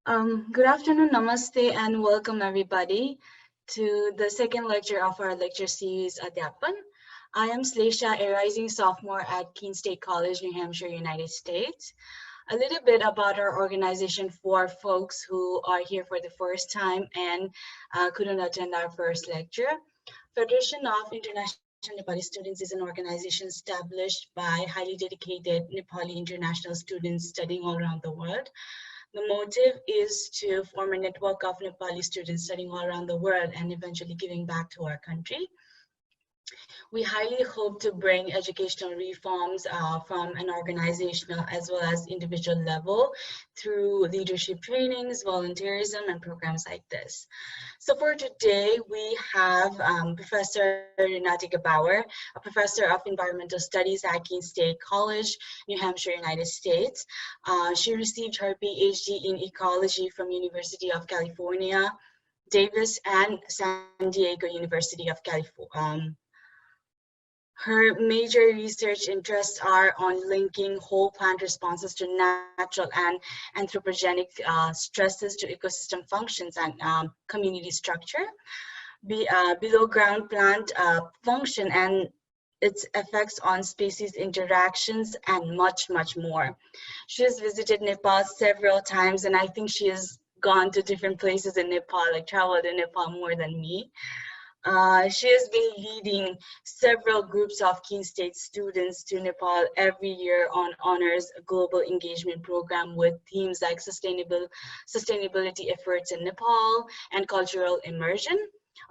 Good afternoon, namaste, and welcome everybody to the second lecture of our lecture series, Adhyapan. I am Slesha, a rising sophomore at Keene State College, New Hampshire, United States. A little bit about our organization for folks who are here for the first time and couldn't attend our first lecture. Federation of International Nepali Students is an organization established by highly dedicated Nepali international students studying all around the world. The motive is to form a network of Nepali students studying all around the world and eventually giving back to our country. We highly hope to bring educational reforms from an organizational as well as individual level through leadership trainings, volunteerism, and programs like this. So for today, we have Professor Renate Gebauer, a professor of environmental studies at Keene State College, New Hampshire, United States. She received her Ph.D. in ecology from University of California, Davis, and San Diego University of California. Her major research interests are on linking whole plant responses to natural and anthropogenic stresses to ecosystem functions and community structure, below ground plant function and its effects on species interactions, and much, much more. She has visited Nepal several times, and I think she has gone to different places in Nepal, like traveled in Nepal more than me. She has been leading several groups of Keene State students to Nepal every year on honors global engagement program with themes like sustainability efforts in Nepal and cultural immersion.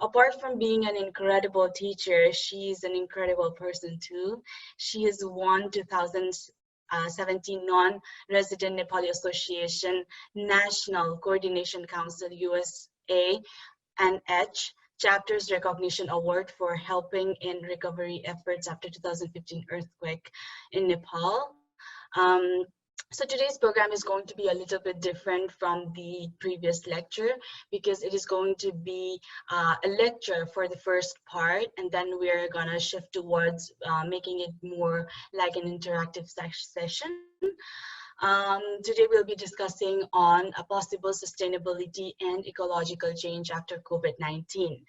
Apart from being an incredible teacher, she's an incredible person too. She has won 2017 Non-Resident Nepali Association National Coordination Council USA and H Chapters Recognition Award for helping in recovery efforts after 2015 earthquake in Nepal. So today's program is going to be a little bit different from the previous lecture because it is going to be a lecture for the first part, and then we're gonna shift towards making it more like an interactive session. Today we'll be discussing on a possible sustainability and ecological change after COVID-19.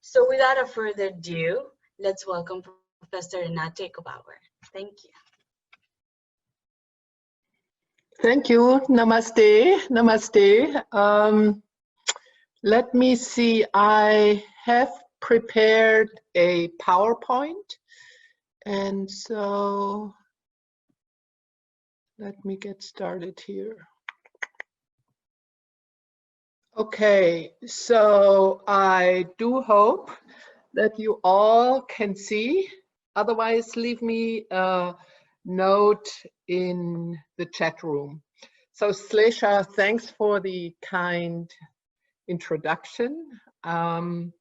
So without a further ado, let's welcome Professor Renate Gebauer. Thank you. Thank you. Namaste. Namaste. Let me see. I have prepared a PowerPoint, and so let me get started here. Okay, so I do hope that you all can see. Otherwise, leave me a note in the chat room. So Slesha, thanks for the kind introduction. As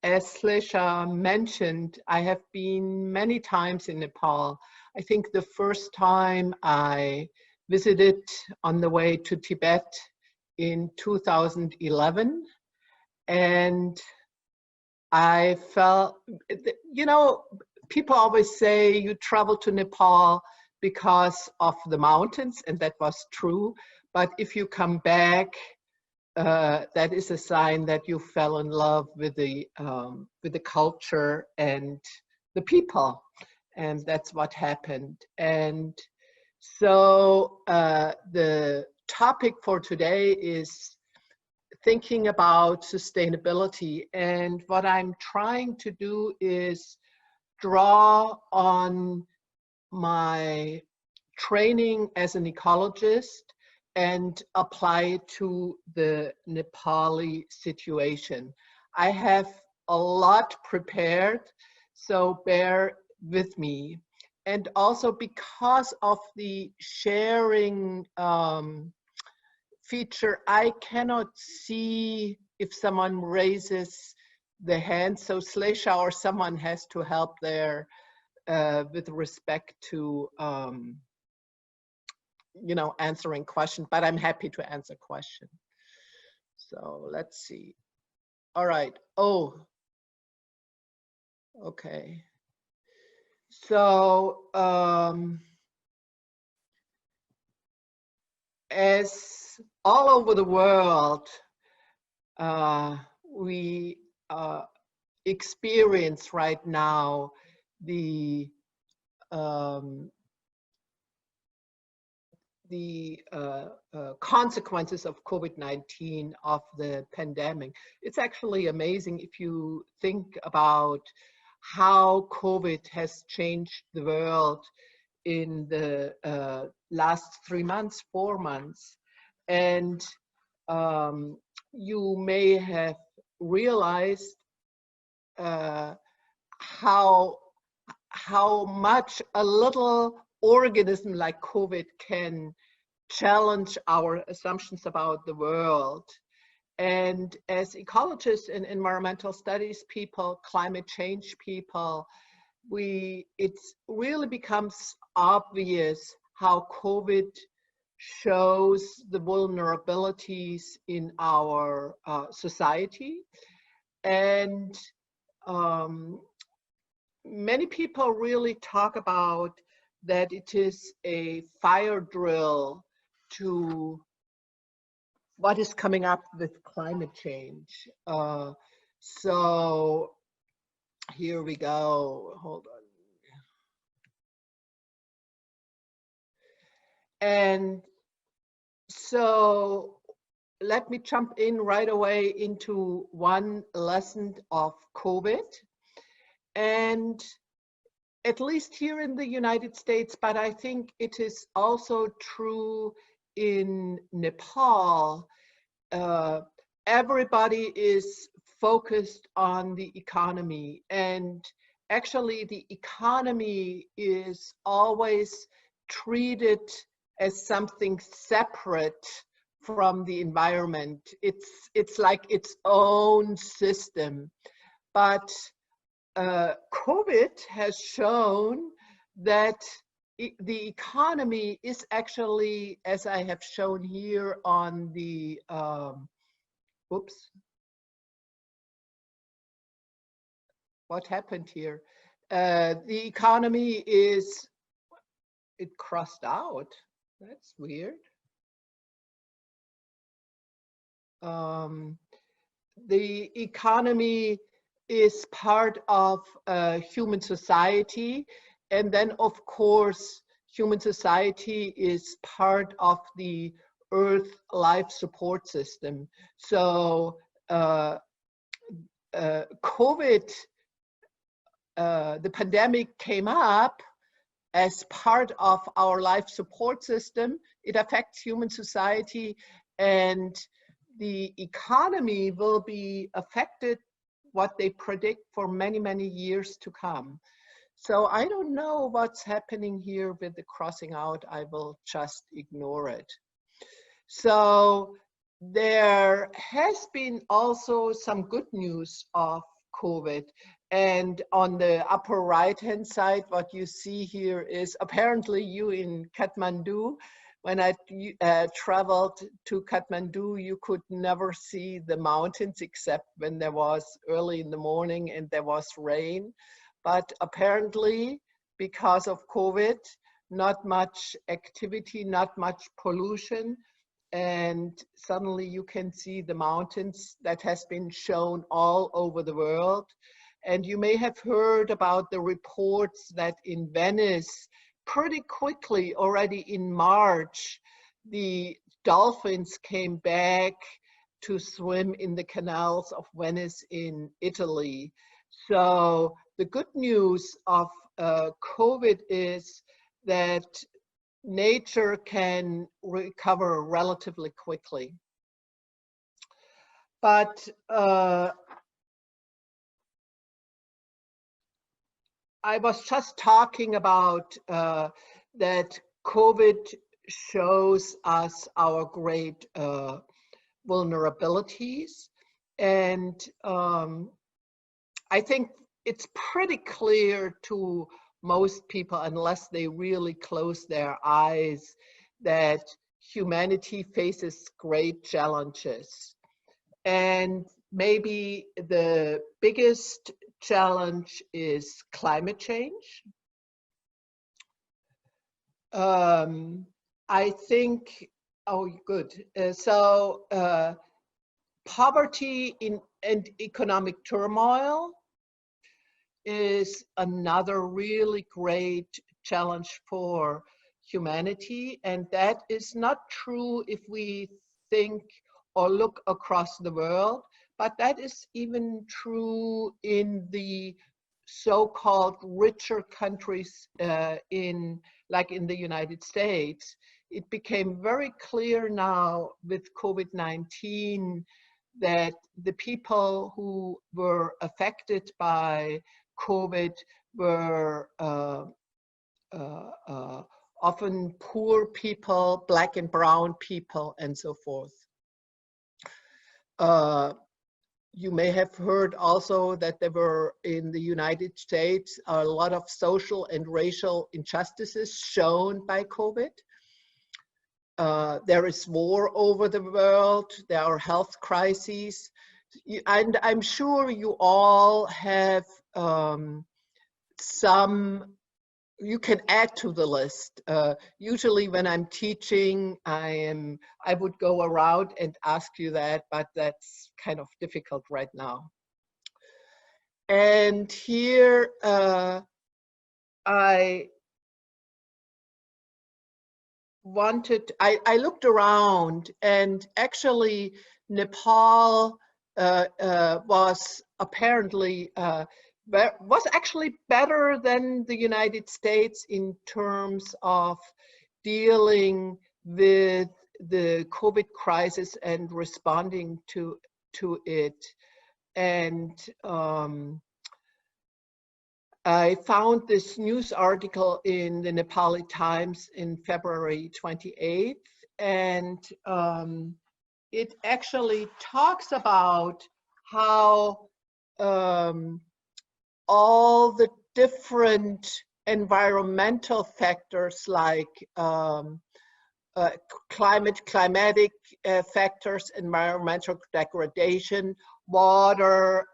Slesha mentioned, I have been many times in Nepal. I think the first time I visited on the way to Tibet in 2011, and I felt, you know, people always say you travel to Nepal because of the mountains, and that was true. But if you come back, that is a sign that you fell in love with the culture and the people, and that's what happened. And so the topic for today is thinking about sustainability, and what I'm trying to do is draw on my training as an ecologist and apply it to the Nepali situation. I have a lot prepared, so bear with me. And also because of the sharing feature, I cannot see if someone raises the hand, so Slesha or someone has to help there with respect to you know, answering questions, but I'm happy to answer questions. So let's see. All right. Oh, okay. So as all over the world, we experience right now the consequences of COVID-19, of the pandemic. It's actually amazing if you think about how COVID has changed the world in the last 3 months, 4 months. And you may have realized how much a little organism like COVID can challenge our assumptions about the world. And as ecologists and environmental studies people, climate change people, it really becomes obvious how COVID shows the vulnerabilities in our society. And many people really talk about that it is a fire drill to what is coming up with climate change. So here we go, hold on. And so let me jump in right away into one lesson of COVID. And at least here in the United States, but I think it is also true in Nepal, everybody is focused on the economy. And actually the economy is always treated as something separate from the environment. It's like its own system. But COVID has shown that the economy is actually, as I have shown here on the, oops, what happened here? The economy is, it crossed out. That's weird. The economy is part of human society, and then of course human society is part of the Earth life support system. So COVID, the pandemic came up as part of our life support system. It affects human society, and the economy will be affected, what they predict, for many, many years to come. So I don't know what's happening here with the crossing out. I will just ignore it. So there has been also some good news of COVID. And on the upper right-hand side, what you see here is apparently you in Kathmandu. When I traveled to Kathmandu, you could never see the mountains except when there was early in the morning and there was rain. But apparently, because of COVID, not much activity, not much pollution, and suddenly you can see the mountains that has been shown all over the world. And you may have heard about the reports that in Venice, pretty quickly, already in March, the dolphins came back to swim in the canals of Venice in Italy. So the good news of COVID is that nature can recover relatively quickly. But I was just talking about that COVID shows us our great vulnerabilities. And I think it's pretty clear to most people, unless they really close their eyes, that humanity faces great challenges. And maybe the biggest challenge is climate change. I think Oh, good. Poverty and economic turmoil is another really great challenge for humanity, and that is not true if we think or look across the world, but that is even true in the so-called richer countries like in the United States. It became very clear now with COVID-19 that the people who were affected by COVID were often poor people, Black and brown people, and so forth. You may have heard also that there were in the United States a lot of social and racial injustices shown by COVID. There is war over the world, there are health crises, and I'm sure you all have you can add to the list. Usually when I'm teaching, I would go around and ask you that, but that's kind of difficult right now. And here I looked around, and actually Nepal was apparently was actually better than the United States in terms of dealing with the COVID crisis and responding to it. And I found this news article in the Nepali Times in February 28th, and it actually talks about how all the different environmental factors like climatic factors, environmental degradation, water,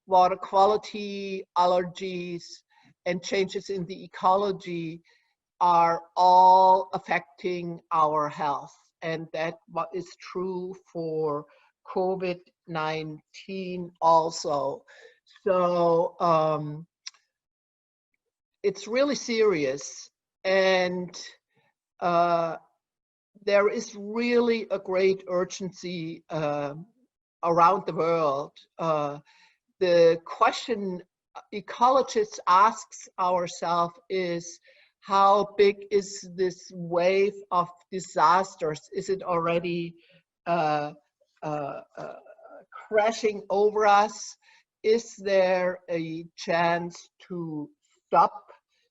water quality, allergies, and changes in the ecology are all affecting our health. And that is true for COVID-19 also. So it's really serious, and there is really a great urgency around the world. The question ecologists ask ourselves is, how big is this wave of disasters? Is it already crashing over us? Is there a chance to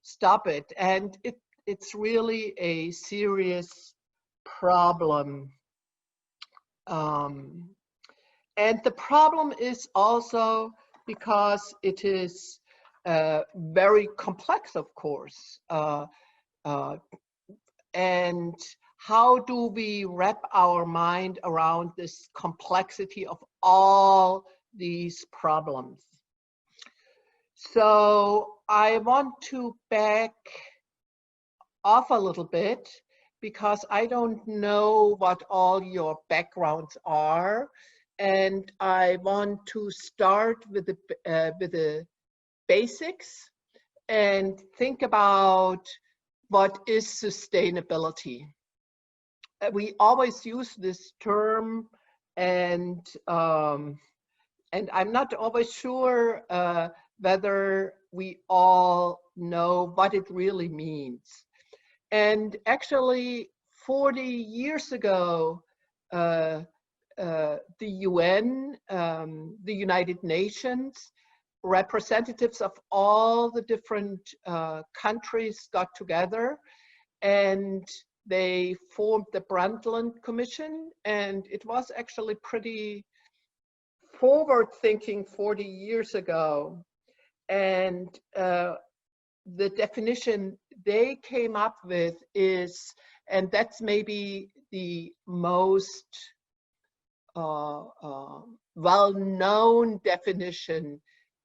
stop it? And it's really a serious problem. And the problem is also because it is very complex, of course. And how do we wrap our mind around this complexity of all these problems? So I want to back off a little bit, because I don't know what all your backgrounds are, and I want to start with the basics and think about what is sustainability. We always use this term, and I'm not always sure whether we all know what it really means. And actually, 40 years ago, the UN, the United Nations, representatives of all the different countries got together, and they formed the Brundtland Commission, and it was actually pretty forward-thinking 40 years ago. And the definition they came up with is, and that's maybe the most well-known definition,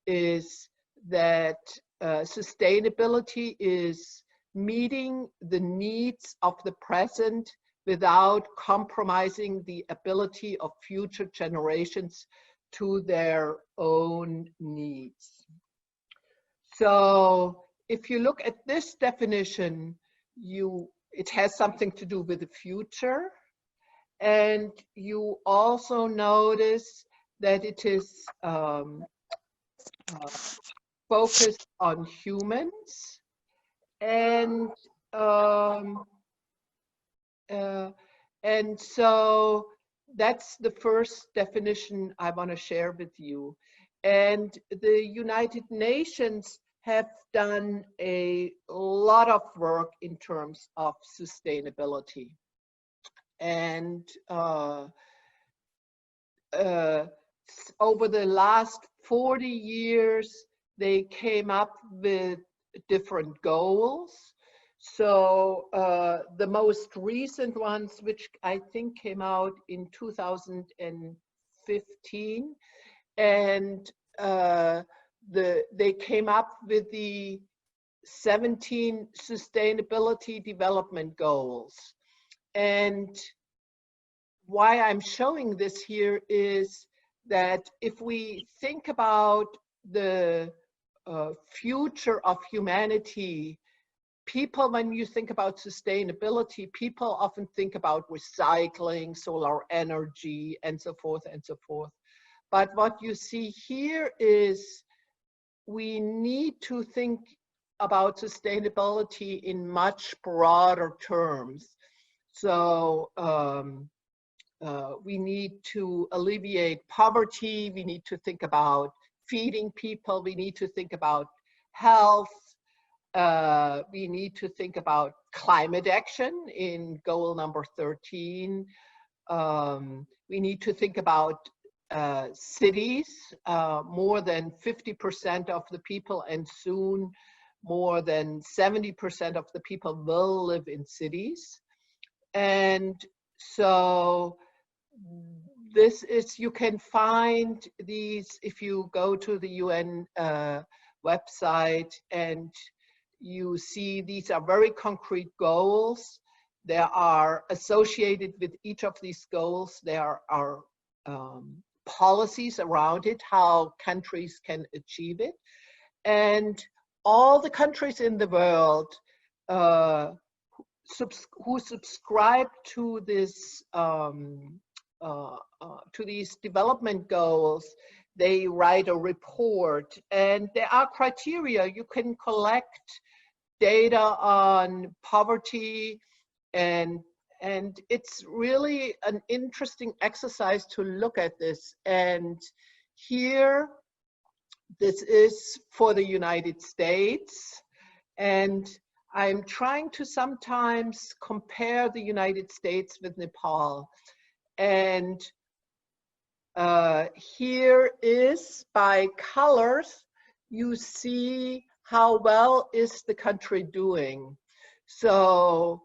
is that sustainability is meeting the needs of the present without compromising the ability of future generations to their own needs. So if you look at this definition, it has something to do with the future. And you also notice that it is focused on humans. And so that's the first definition I want to share with you. And the United Nations have done a lot of work in terms of sustainability. And over the last 40 years, they came up with different goals. So the most recent ones, which I think came out in 2015, and they came up with the 17 Sustainability Development Goals. And why I'm showing this here is that if we think about the future of humanity, people, when you think about sustainability, people often think about recycling, solar energy, and so forth and so forth. But what you see here is we need to think about sustainability in much broader terms. So we need to alleviate poverty, we need to think about feeding people, we need to think about health, we need to think about climate action in goal number 13. We need to think about cities. More than 50% of the people, and soon more than 70% of the people, will live in cities. And so this is, you can find these if you go to the UN website, and you see these are very concrete goals. There are associated with each of these goals, there are policies around it, how countries can achieve it. And all the countries in the world who subscribe to this to these development goals, they write a report, and there are criteria. You can collect data on poverty, and it's really an interesting exercise to look at this. And here, this is for the United States, and I'm trying to sometimes compare the United States with Nepal. And here is, by colors, you see how well is the country doing. So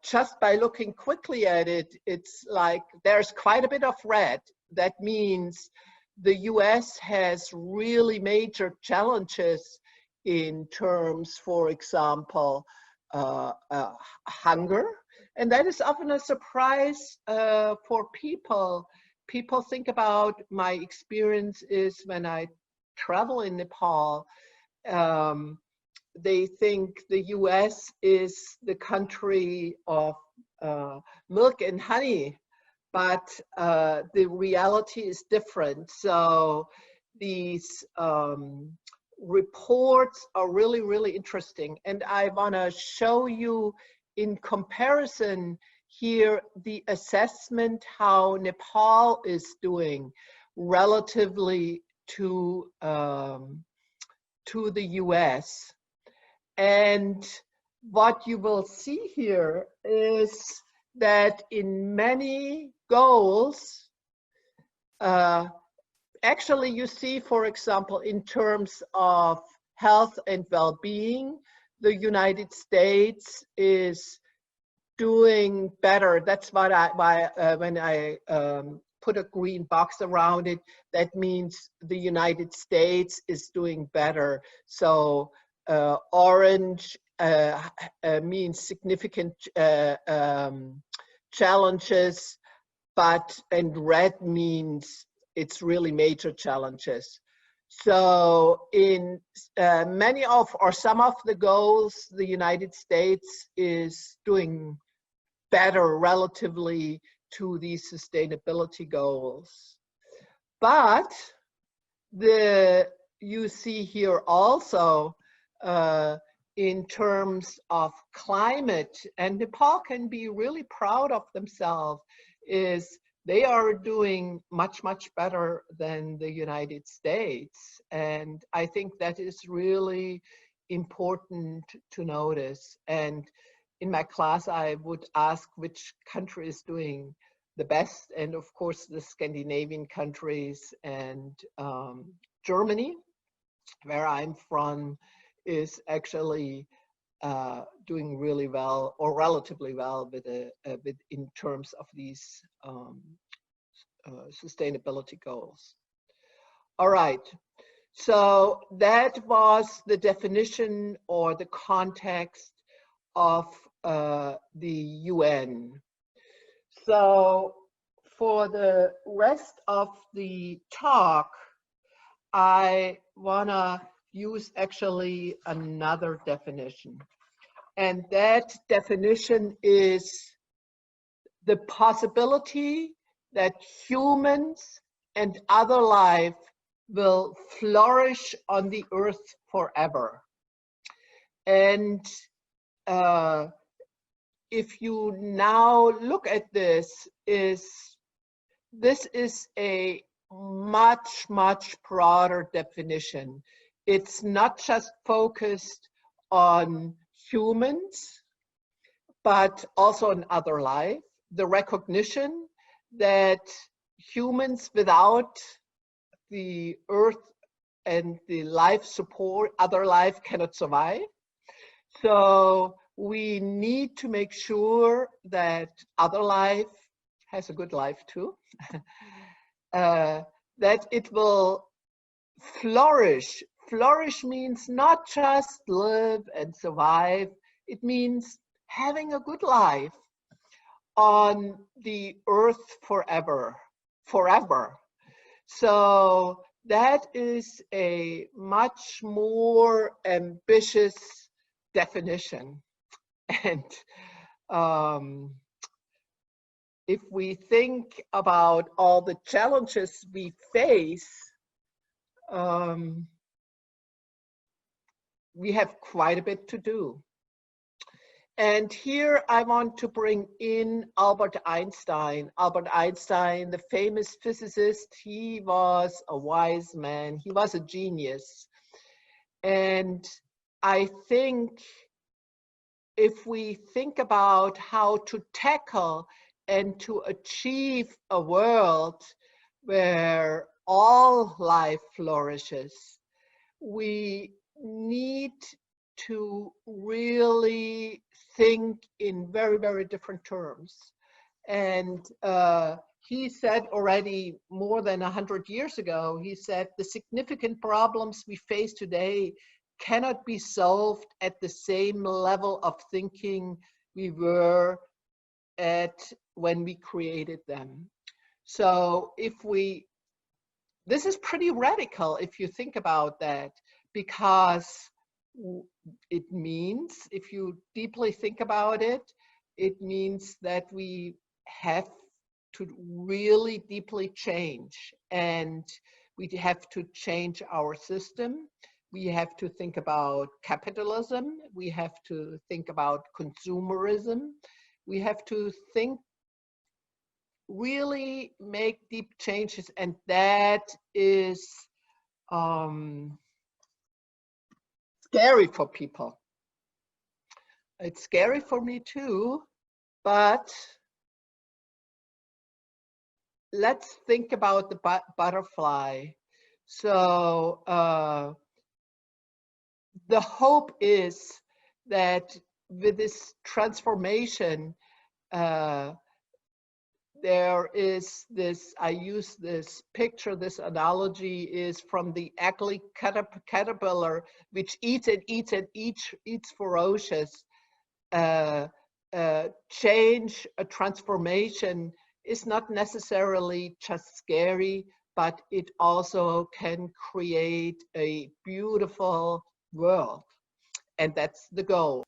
just by looking quickly at it, it's like there's quite a bit of red. That means the US has really major challenges in terms, for example, hunger. And that is often a surprise for people. People think about, my experience is when I travel in Nepal, they think the US is the country of milk and honey, but the reality is different. So these reports are really, really interesting. And I want to show you in comparison here the assessment how Nepal is doing relatively to the US. And what you will see here is that in many goals, actually you see, for example, in terms of health and well-being, the United States is doing better. That's what when I put a green box around it, that means the United States is doing better. So orange means significant challenges, and red means it's really major challenges. So in many of, or some of the goals, the United States is doing better relatively to these sustainability goals. But you see here also in terms of climate, and Nepal can be really proud of themselves, is they are doing much, much better than the United States. And I think that is really important to notice. And in my class, I would ask which country is doing the best. And of course, the Scandinavian countries and Germany, where I'm from, is actually doing really well, or relatively well, with in terms of these sustainability goals. All right, so that was the definition or the context of the UN. So for the rest of the talk, I wanna use actually another definition. And that definition is the possibility that humans and other life will flourish on the earth forever. And if you now look at this is a much, much broader definition. It's not just focused on humans, but also on other life. The recognition that humans without the earth and the life support, other life cannot survive. So we need to make sure that other life has a good life too, that it will flourish. Flourish means not just live and survive, it means having a good life on the earth forever. So that is a much more ambitious definition. And if we think about all the challenges we face, we have quite a bit to do. And here I want to bring in Albert Einstein. Albert Einstein, the famous physicist, he was a wise man, he was a genius. And I think if we think about how to tackle and to achieve a world where all life flourishes, we need to really think in very, very different terms. And he said already more than 100 years ago, he said, the significant problems we face today cannot be solved at the same level of thinking we were at when we created them. So this is pretty radical if you think about that, because it means, if you deeply think about it, it means that we have to really deeply change, and we have to change our system. We have to think about capitalism. We have to think about consumerism. We have to think, really make deep changes, and that is scary for people. It's scary for me too, but let's think about the butterfly. So the hope is that with this transformation, there is this, I use this picture, this analogy is from the ugly caterpillar, which eats and eats and eats ferocious. Change, a transformation is not necessarily just scary, but it also can create a beautiful world. And that's the goal.